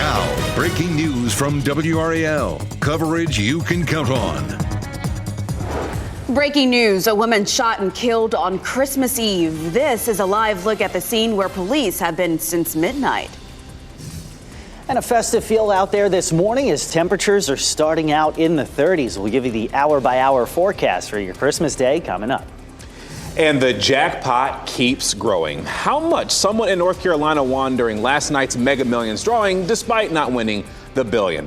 Now, breaking news from WRAL. Coverage you can count on. Breaking news, a woman shot and killed on Christmas Eve. This is a live look at the scene where police have been since midnight. And a festive feel out there this morning as temperatures are starting out in the 30s. We'll give you the hour-by-hour forecast for your Christmas day coming up. And the jackpot keeps growing. How much someone in North Carolina won during last night's Mega Millions drawing, despite not winning the $1 billion.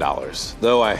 Though I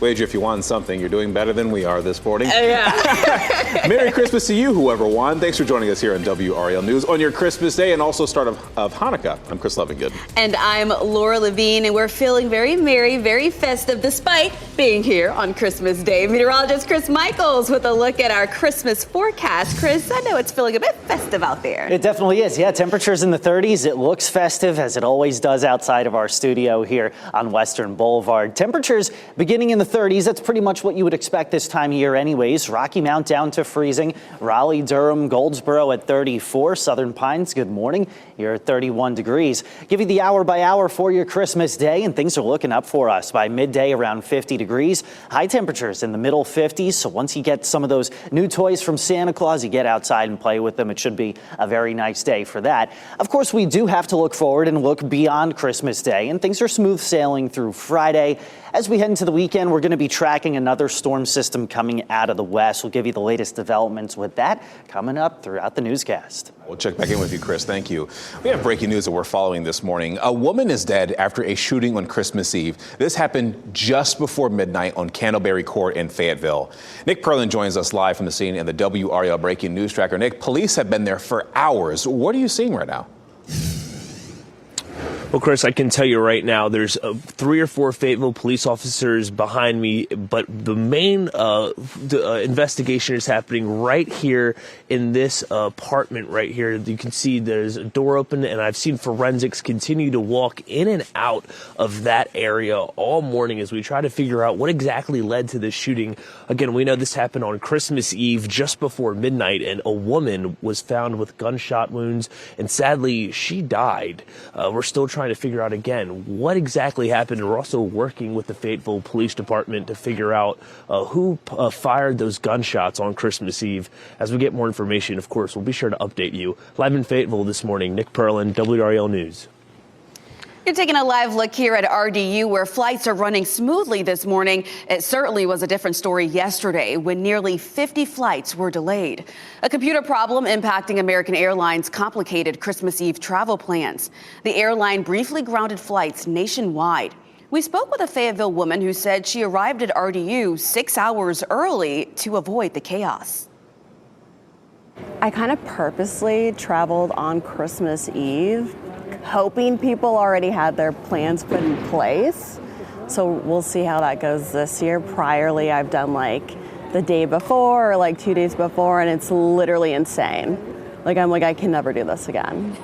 wager if you won something, you're doing better than we are this morning. Yeah. Merry Christmas to you, whoever won. Thanks for joining us here on WRAL News on your Christmas Day and also start of Hanukkah. I'm Chris Levingood. And I'm Laura Levine, and we're feeling very merry, very festive, despite being here on Christmas Day. Meteorologist Chris Michaels with a look at our Christmas forecast. Chris, I know it's feeling a bit festive out there. It definitely is. Yeah, temperatures in the 30s. It looks festive, as it always does outside of our studio here on Western Boulevard. Temperatures beginning in the 30s. That's pretty much what you would expect this time of year anyways. Rocky Mount down to freezing. Raleigh, Durham, Goldsboro at 34. Southern Pines, good morning. You're at 31 degrees. Give you the hour by hour for your Christmas day, and things are looking up for us. By midday, around 50 degrees. High temperatures in the middle 50s. So once you get some of those new toys from Santa Claus, you get outside and play with them. It should be a very nice day for that. Of course, we do have to look forward and look beyond Christmas Day, and things are smooth sailing through Friday. As we head into the weekend, we're going to be tracking another storm system coming out of the west. We'll give you the latest developments with that coming up throughout the newscast. We'll check back in with you, Chris. Thank you. We have breaking news that we're following this morning. A woman is dead after a shooting on Christmas Eve. This happened just before midnight on Candleberry Court in Fayetteville. Nick Perlin joins us live from the scene in the WRAL Breaking News Tracker. Nick, police have been there for hours. What are you seeing right now? Well, Chris, I can tell you right now, there's 3 or 4 Fayetteville police officers behind me, but the main investigation is happening right here in this apartment right here. You can see there's a door open, and I've seen forensics continue to walk in and out of that area all morning as we try to figure out what exactly led to this shooting. Again, we know this happened on Christmas Eve just before midnight, and a woman was found with gunshot wounds, and sadly, she died. We're still trying to figure out again what exactly happened. We're also working with the Fayetteville Police Department to figure out who fired those gunshots on Christmas Eve. As we get more information, of course, we'll be sure to update you. Live in Fayetteville this morning, Nick Perlin, WRAL News. You're taking a live look here at RDU, where flights are running smoothly this morning. It certainly was a different story yesterday when nearly 50 flights were delayed. A computer problem impacting American Airlines complicated Christmas Eve travel plans. The airline briefly grounded flights nationwide. We spoke with a Fayetteville woman who said she arrived at RDU 6 hours early to avoid the chaos. I kind of purposely traveled on Christmas Eve, hoping people already had their plans put in place. So we'll see how that goes this year. Priorly, I've done like the day before or like 2 days before, and it's literally insane. I can never do this again.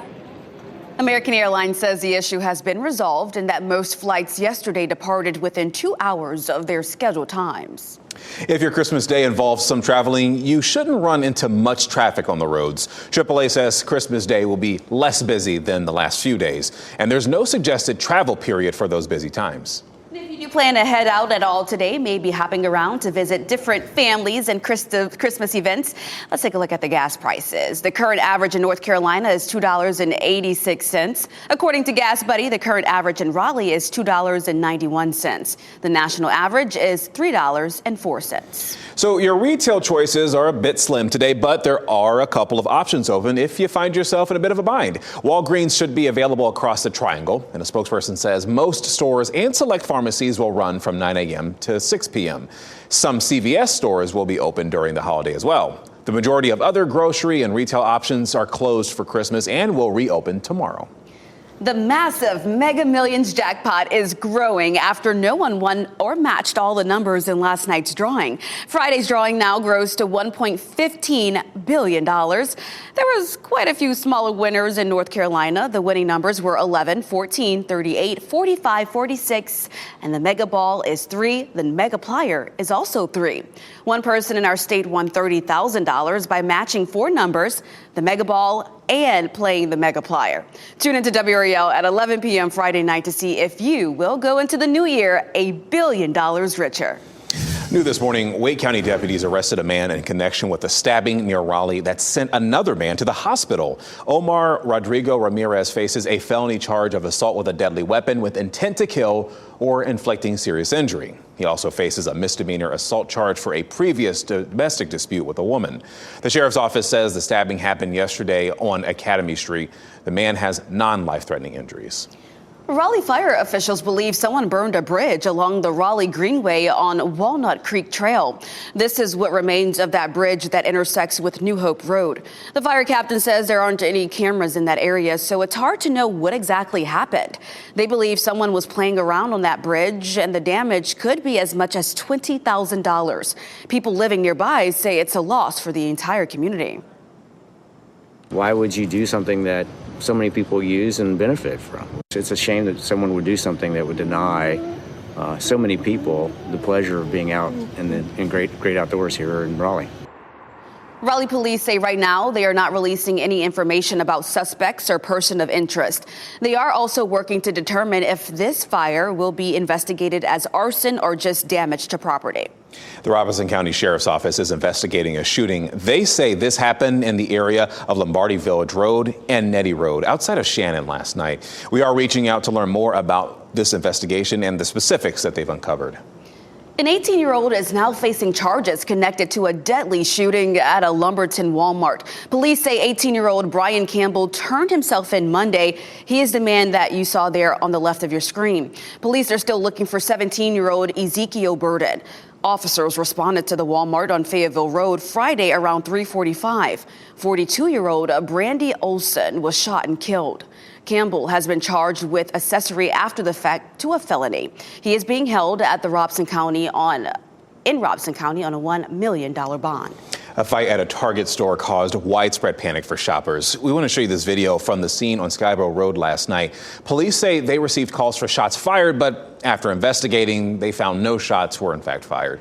American Airlines says the issue has been resolved and that most flights yesterday departed within 2 hours of their scheduled times. If your Christmas Day involves some traveling, you shouldn't run into much traffic on the roads. AAA says Christmas Day will be less busy than the last few days, and there's no suggested travel period for those busy times. If you plan to head out at all today, maybe hopping around to visit different families and Christmas events, let's take a look at the gas prices. The current average in North Carolina is $2.86. According to Gas Buddy, the current average in Raleigh is $2.91. The national average is $3.04. So your retail choices are a bit slim today, but there are a couple of options open if you find yourself in a bit of a bind. Walgreens should be available across the Triangle, and a spokesperson says most stores and select pharmacies will run from 9 a.m. to 6 p.m. Some CVS stores will be open during the holiday as well. The majority of other grocery and retail options are closed for Christmas and will reopen tomorrow. The massive Mega Millions jackpot is growing after no one won or matched all the numbers in last night's drawing. Friday's drawing now grows to $1.15 billion. There was quite a few smaller winners in North Carolina. The winning numbers were 11, 14, 38, 45, 46, and the Mega Ball is 3. The Mega Plier is also 3. One person in our state won $30,000 by matching 4 numbers. The the Mega Ball, and playing the Mega Plier. Tune into WRAL at 11 p.m. Friday night to see if you will go into the new year $1 billion richer. New this morning, Wake County deputies arrested a man in connection with a stabbing near Raleigh that sent another man to the hospital. Omar Rodrigo Ramirez faces a felony charge of assault with a deadly weapon with intent to kill or inflicting serious injury. He also faces a misdemeanor assault charge for a previous domestic dispute with a woman. The sheriff's office says the stabbing happened yesterday on Academy Street. The man has non-life-threatening injuries. Raleigh fire officials believe someone burned a bridge along the Raleigh Greenway on Walnut Creek Trail. This is what remains of that bridge that intersects with New Hope Road. The fire captain says there aren't any cameras in that area, so it's hard to know what exactly happened. They believe someone was playing around on that bridge, and the damage could be as much as $20,000. People living nearby say it's a loss for the entire community. Why would you do something that so many people use and benefit from? It's a shame that someone would do something that would deny so many people the pleasure of being out in great outdoors here in Raleigh. Raleigh police say right now they are not releasing any information about suspects or person of interest. They are also working to determine if this fire will be investigated as arson or just damage to property. The Robeson County Sheriff's Office is investigating a shooting. They say this happened in the area of Lombardy Village Road and Nettie Road outside of Shannon last night. We are reaching out to learn more about this investigation and the specifics that they've uncovered. An 18-year-old is now facing charges connected to a deadly shooting at a Lumberton Walmart. Police say 18-year-old Brian Campbell turned himself in Monday. He is the man that you saw there on the left of your screen. Police are still looking for 17-year-old Ezekiel Burden. Officers responded to the Walmart on Fayetteville Road Friday around 3:45. 42-year-old Brandy Olson was shot and killed. Campbell has been charged with accessory after the fact to a felony. He is being held at the Robeson County on a $1 million bond. A fight at a Target store caused widespread panic for shoppers. We want to show you this video from the scene on Skyborough Road last night. Police say they received calls for shots fired, but after investigating, they found no shots were in fact fired.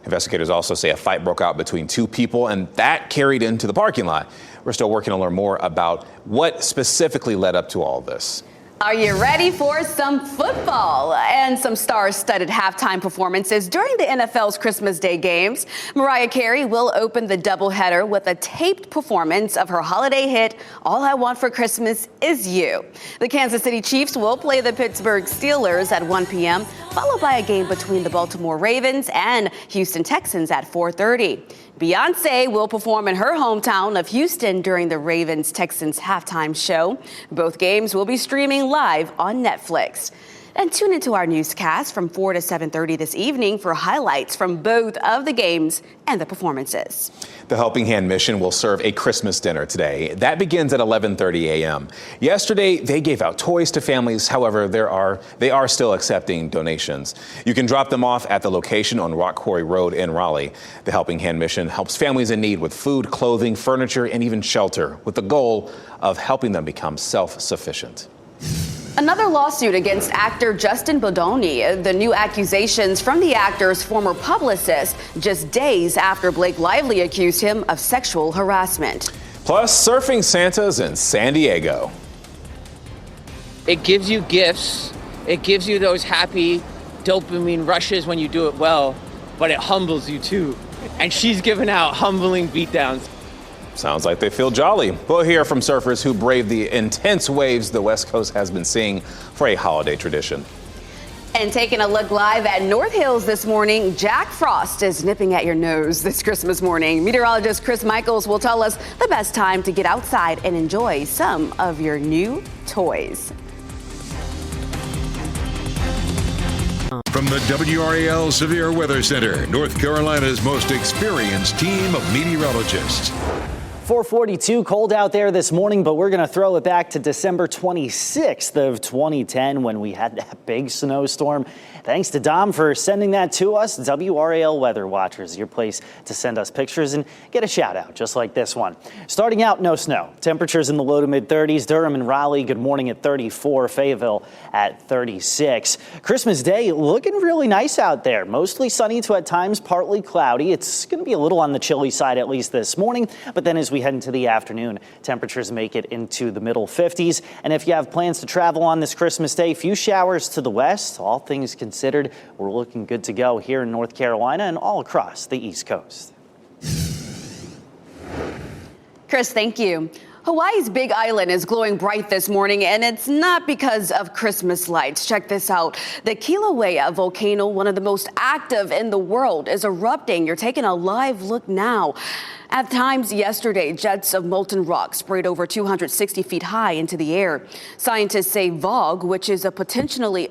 Investigators also say a fight broke out between two people, and that carried into the parking lot. We're still working to learn more about what specifically led up to all this. Are you ready for some football and some star-studded halftime performances during the NFL's Christmas Day games? Mariah Carey will open the doubleheader with a taped performance of her holiday hit, All I Want for Christmas Is You. The Kansas City Chiefs will play the Pittsburgh Steelers at 1 p.m., followed by a game between the Baltimore Ravens and Houston Texans at 4:30. Beyoncé will perform in her hometown of Houston during the Ravens-Texans halftime show. Both games will be streaming live on Netflix. And tune into our newscast from 4 to 7:30 this evening for highlights from both of the games and the performances. The Helping Hand Mission will serve a Christmas dinner today. That begins at 11:30 a.m. Yesterday, they gave out toys to families. However, they are still accepting donations. You can drop them off at the location on Rock Quarry Road in Raleigh. The Helping Hand Mission helps families in need with food, clothing, furniture, and even shelter, with the goal of helping them become self-sufficient. Another lawsuit against actor Justin Bodoni. The new accusations from the actor's former publicist just days after Blake Lively accused him of sexual harassment. Plus, surfing Santas in San Diego. It gives you gifts. It gives you those happy dopamine rushes when you do it well, but it humbles you too. And she's giving out humbling beatdowns. Sounds like they feel jolly. We'll hear from surfers who brave the intense waves the West Coast has been seeing for a holiday tradition. And taking a look live at North Hills this morning, Jack Frost is nipping at your nose this Christmas morning. Meteorologist Chris Michaels will tell us the best time to get outside and enjoy some of your new toys. From the WRAL Severe Weather Center, North Carolina's most experienced team of meteorologists. 442, cold out there this morning, but we're going to throw it back to December 26th of 2010 when we had that big snowstorm. Thanks to Dom for sending that to us. WRAL Weather Watchers, your place to send us pictures and get a shout out just like this one. Starting out, no snow. Temperatures in the low to mid 30s. Durham and Raleigh, good morning at 34. Fayetteville at 36. Christmas Day looking really nice out there. Mostly sunny to at times partly cloudy. It's going to be a little on the chilly side at least this morning, but then as we we head into the afternoon, temperatures make it into the middle 50s. And if you have plans to travel on this Christmas Day, few showers to the west. All things considered, we're looking good to go here in North Carolina and all across the East Coast. Chris, thank you. Hawaii's Big Island is glowing bright this morning, and it's not because of Christmas lights. Check this out. The Kilauea volcano, one of the most active in the world, is erupting. You're taking a live look now. At times yesterday, jets of molten rock sprayed over 260 feet high into the air. Scientists say VOG, which is a potentially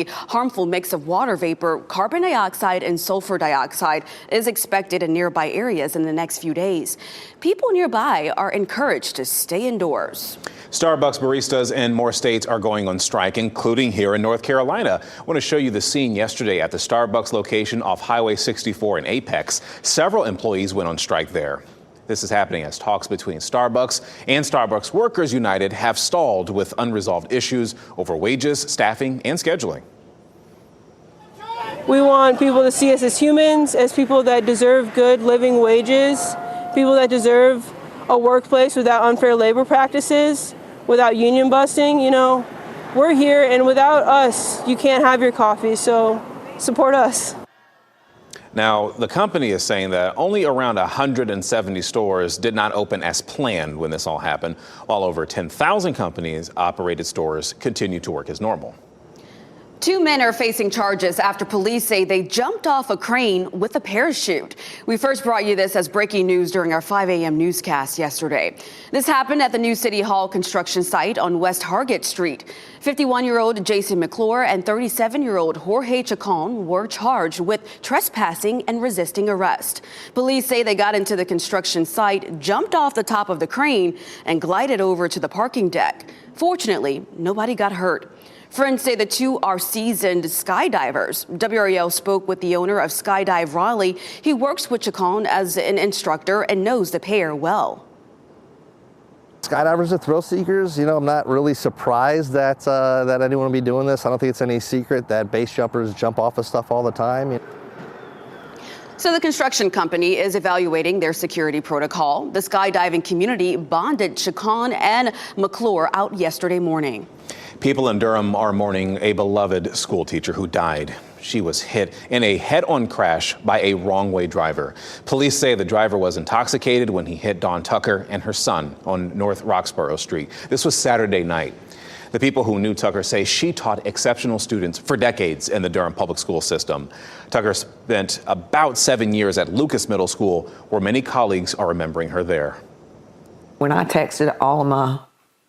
harmful mix of water vapor, carbon dioxide, and sulfur dioxide, is expected in nearby areas in the next few days. People nearby are encouraged to stay indoors. Starbucks baristas in more states are going on strike, including here in North Carolina. I want to show you the scene yesterday at the Starbucks location off Highway 64 in Apex. Several employees went on strike there. This is happening as talks between Starbucks and Starbucks Workers United have stalled with unresolved issues over wages, staffing, and scheduling. We want people to see us as humans, as people that deserve good living wages, people that deserve a workplace without unfair labor practices, without union busting. You know, we're here, and without us, you can't have your coffee, so support us. Now, the company is saying that only around 170 stores did not open as planned when this all happened, while over 10,000 company-operated stores continue to work as normal. 2 men are facing charges after police say they jumped off a crane with a parachute. We first brought you this as breaking news during our 5 a.m. newscast yesterday. This happened at the new City Hall construction site on West Hargett Street. 51-year-old Jason McClure and 37-year-old Jorge Chacon were charged with trespassing and resisting arrest. Police say they got into the construction site, jumped off the top of the crane, and glided over to the parking deck. Fortunately, nobody got hurt. Friends say the two are seasoned skydivers. WRAL spoke with the owner of Skydive Raleigh. He works with Chacon as an instructor and knows the pair well. Skydivers are thrill seekers. You know, I'm not really surprised that that anyone will be doing this. I don't think it's any secret that base jumpers jump off of stuff all the time. So the construction company is evaluating their security protocol. The skydiving community bonded Chacon and McClure out yesterday morning. People in Durham are mourning a beloved school teacher who died. She was hit in a head-on crash by a wrong-way driver. Police say the driver was intoxicated when he hit Dawn Tucker and her son on North Roxborough Street. This was Saturday night. The people who knew Tucker say she taught exceptional students for decades in the Durham public school system. Tucker spent about 7 years at Lucas Middle School, where many colleagues are remembering her there. When I texted all of my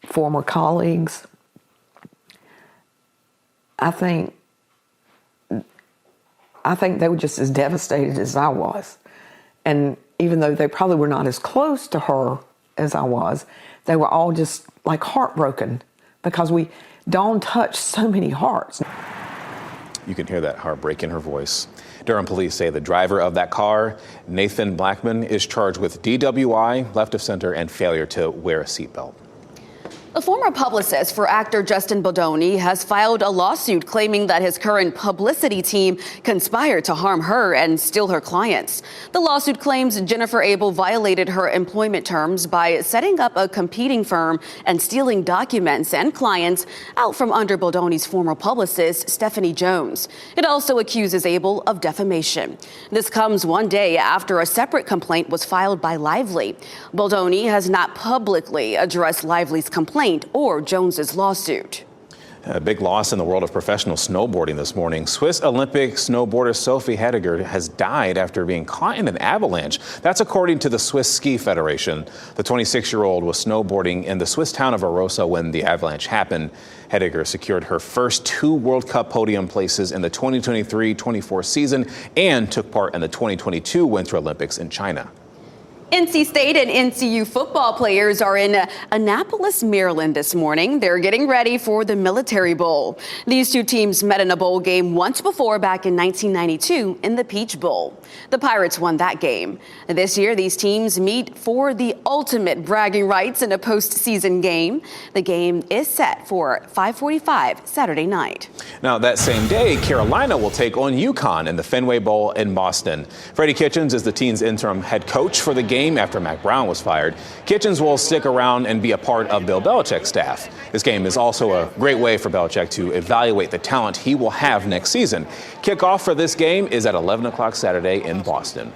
former colleagues, I think they were just as devastated as I was. And even though they probably were not as close to her as I was, they were all just like heartbroken because Dawn touched so many hearts. You can hear that heartbreak in her voice. Durham police say the driver of that car, Nathan Blackman, is charged with DWI, left of center, and failure to wear a seatbelt. A former publicist for actor Justin Baldoni has filed a lawsuit claiming that his current publicity team conspired to harm her and steal her clients. The lawsuit claims Jennifer Abel violated her employment terms by setting up a competing firm and stealing documents and clients out from under Baldoni's former publicist, Stephanie Jones. It also accuses Abel of defamation. This comes one day after a separate complaint was filed by Lively. Baldoni has not publicly addressed Lively's complaint or Jones's lawsuit. A big loss in the world of professional snowboarding this morning. Swiss Olympic snowboarder Sophie Hedegaard has died after being caught in an avalanche. That's according to the Swiss Ski Federation. The 26-year-old was snowboarding in the Swiss town of Arosa when the avalanche happened. Hedegaard secured her first 2 World Cup podium places in the 2023-24 season and took part in the 2022 Winter Olympics in China. NC State and NCU football players are in Annapolis, Maryland this morning. They're getting ready for the Military Bowl. These two teams met in a bowl game once before back in 1992 in the Peach Bowl. The Pirates won that game. This year, these teams meet for the ultimate bragging rights in a postseason game. The game is set for 5:45 Saturday night. Now, that same day, Carolina will take on UConn in the Fenway Bowl in Boston. Freddie Kitchens is the team's interim head coach for the game. game after Mac Brown was fired. Kitchens will stick around and be a part of Bill Belichick's staff. This game is also a great way for Belichick to evaluate the talent he will have next season. Kickoff for this game is at 11 o'clock Saturday in Boston.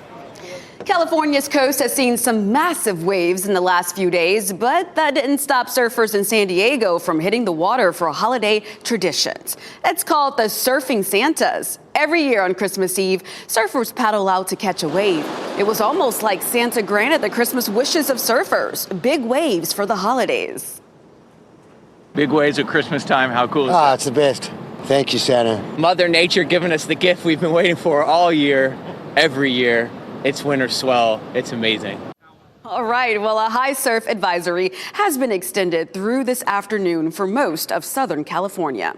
California's coast has seen some massive waves in the last few days, but that didn't stop surfers in San Diego from hitting the water for holiday traditions. It's called the Surfing Santas. Every year on Christmas Eve, surfers paddle out to catch a wave. It was almost like Santa granted the Christmas wishes of surfers. Big waves for the holidays. Big waves at Christmas time. How cool is that? It's the best. Thank you, Santa. Mother Nature giving us the gift we've been waiting for all year, every year. It's winter swell. It's amazing. All right, well, a high surf advisory has been extended through this afternoon for most of Southern California.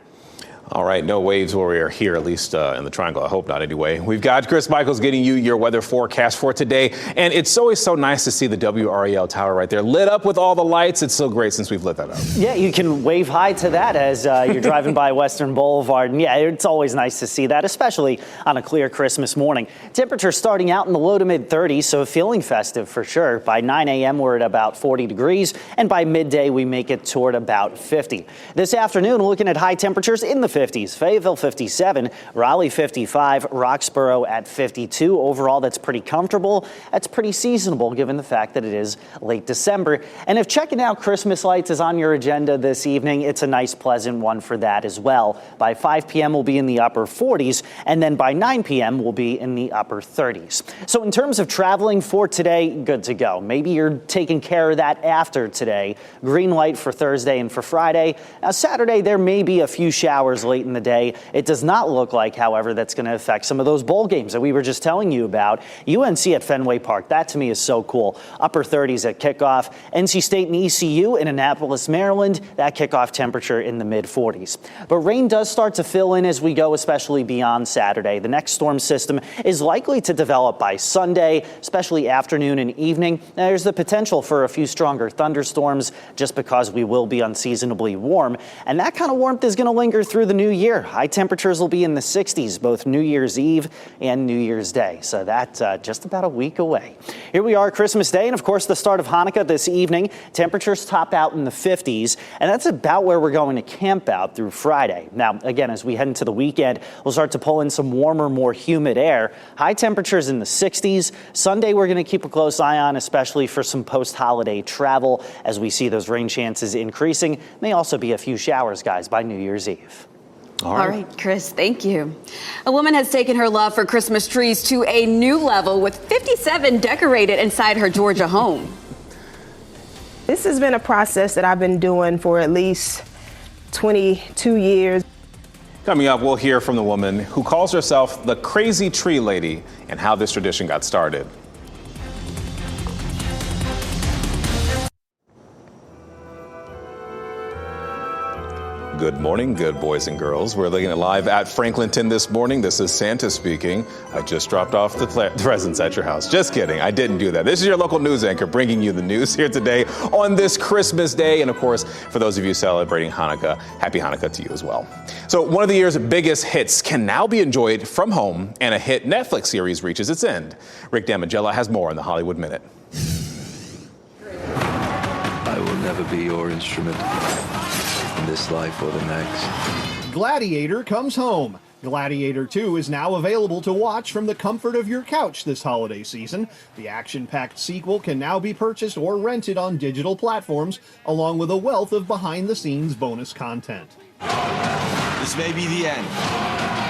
All right, no waves where we are here, at least in the Triangle. I hope not anyway. We've got Chris Michaels getting you your weather forecast for today. And it's always so nice to see the WRAL tower right there lit up with all the lights. It's so great since we've lit that up. Yeah, you can wave hi to that as you're driving by Western Boulevard. And yeah, it's always nice to see that, especially on a clear Christmas morning. Temperatures starting out in the low to mid 30s, so feeling festive for sure. By 9 a.m., we're at about 40 degrees. And by midday, we make it toward about 50. This afternoon, looking at high temperatures in the 50s. Fayetteville 57, Raleigh 55, Roxborough at 52. Overall, that's pretty comfortable. That's pretty seasonable given the fact that it is late December. And if checking out Christmas lights is on your agenda this evening, it's a nice, pleasant one for that as well. By 5 p.m., we'll be in the upper 40s, and then by 9 p.m., we'll be in the upper 30s. So in terms of traveling for today, good to go. Maybe you're taking care of that after today. Green light for Thursday and for Friday. Now, Saturday, there may be a few showers late in the day. It does not look like, however, that's going to affect some of those bowl games that we were just telling you about. UNC at Fenway Park, that to me is so cool. Upper 30s at kickoff. NC State and ECU in Annapolis, Maryland, that kickoff temperature in the mid 40s. But rain does start to fill in as we go, especially beyond Saturday. The next storm system is likely to develop by Sunday, especially afternoon and evening. Now, there's the potential for a few stronger thunderstorms just because we will be unseasonably warm. And that kind of warmth is going to linger through the new year. High temperatures will be in the 60s, both New Year's Eve and New Year's Day. So that's just about a week away. Here we are, Christmas Day, and of course the start of Hanukkah this evening. Temperatures top out in the 50s, and that's about where we're going to camp out through Friday. Now, again, as we head into the weekend, we'll start to pull in some warmer, more humid air. High temperatures in the 60s. Sunday, we're going to keep a close eye on, especially for some post-holiday travel as we see those rain chances increasing. May also be a few showers, guys, by New Year's Eve. All right, Chris, thank you. A woman has taken her love for Christmas trees to a new level with 57 decorated inside her Georgia home. This has been a process that I've been doing for at least 22 years. Coming up, we'll hear from the woman who calls herself the Crazy Tree Lady and how this tradition got started. Good morning, good boys and girls. We're looking at live at Franklinton this morning. This is Santa speaking. I just dropped off the presents at your house. Just kidding. I didn't do that. This is your local news anchor bringing you the news here today on this Christmas Day. And of course, for those of you celebrating Hanukkah, happy Hanukkah to you as well. So one of the year's biggest hits can now be enjoyed from home, and a hit Netflix series reaches its end. Rick Damigella has more in the Hollywood Minute. I will never be your instrument. In this life or the next. Gladiator comes home. Gladiator 2 is now available to watch from the comfort of your couch this holiday season. The action-packed sequel can now be purchased or rented on digital platforms, along with a wealth of behind-the-scenes bonus content. This may be the end,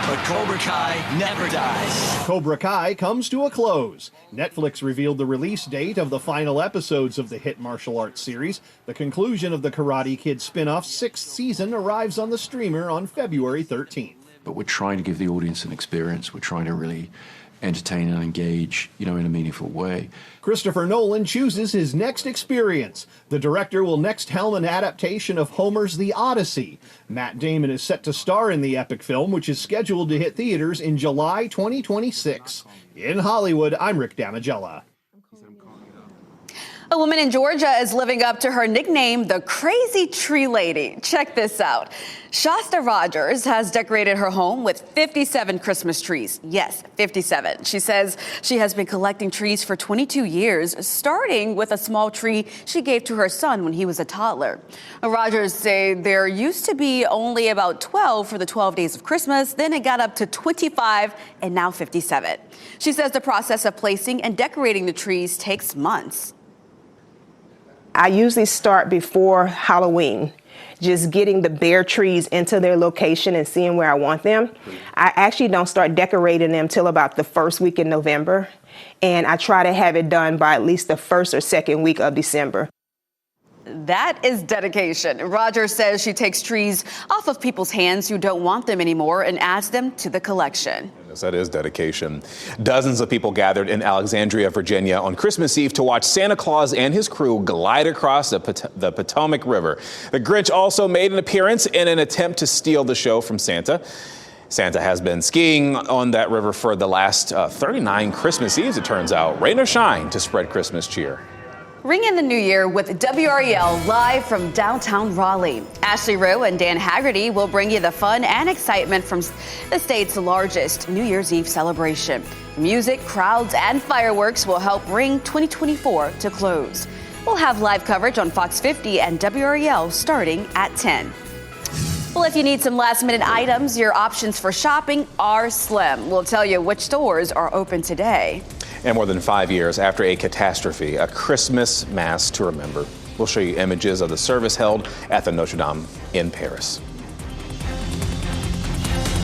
but Cobra Kai never dies. Cobra Kai comes to a close. Netflix revealed the release date of the final episodes of the hit martial arts series. The conclusion of the Karate Kid spin-off's 6th season arrives on the streamer on February 13th. But we're trying to give the audience an experience. We're trying to really entertain and engage, in a meaningful way. Christopher Nolan chooses his next experience. The director will next helm an adaptation of Homer's The Odyssey. Matt Damon is set to star in the epic film, which is scheduled to hit theaters in July 2026. In Hollywood, I'm Rick Damigella. A woman in Georgia is living up to her nickname, the Crazy Tree Lady. Check this out. Shasta Rogers has decorated her home with 57 Christmas trees. Yes, 57. She says she has been collecting trees for 22 years, starting with a small tree she gave to her son when he was a toddler. Rogers say there used to be only about 12 for the 12 days of Christmas. Then it got up to 25 and now 57. She says the process of placing and decorating the trees takes months. I usually start before Halloween, just getting the bare trees into their location and seeing where I want them. I actually don't start decorating them till about the first week in November, and I try to have it done by at least the first or second week of December. That is dedication. Rogers says she takes trees off of people's hands who don't want them anymore and adds them to the collection. Yes, that is dedication. Dozens of people gathered in Alexandria, Virginia on Christmas Eve to watch Santa Claus and his crew glide across the Potomac River. The Grinch also made an appearance in an attempt to steal the show from Santa. Santa has been skiing on that river for the last 39 Christmas Eves, it turns out. Rain or shine to spread Christmas cheer. Ring in the new year with WRAL live from downtown Raleigh. Ashley Rowe and Dan Haggerty will bring you the fun and excitement from the state's largest New Year's Eve celebration. Music, crowds, and fireworks will help bring 2024 to close. We'll have live coverage on Fox 50 and WRAL starting at 10. Well, if you need some last-minute items, your options for shopping are slim. We'll tell you which stores are open today. And more than 5 years after a catastrophe, a Christmas mass to remember. We'll show you images of the service held at the Notre Dame in Paris.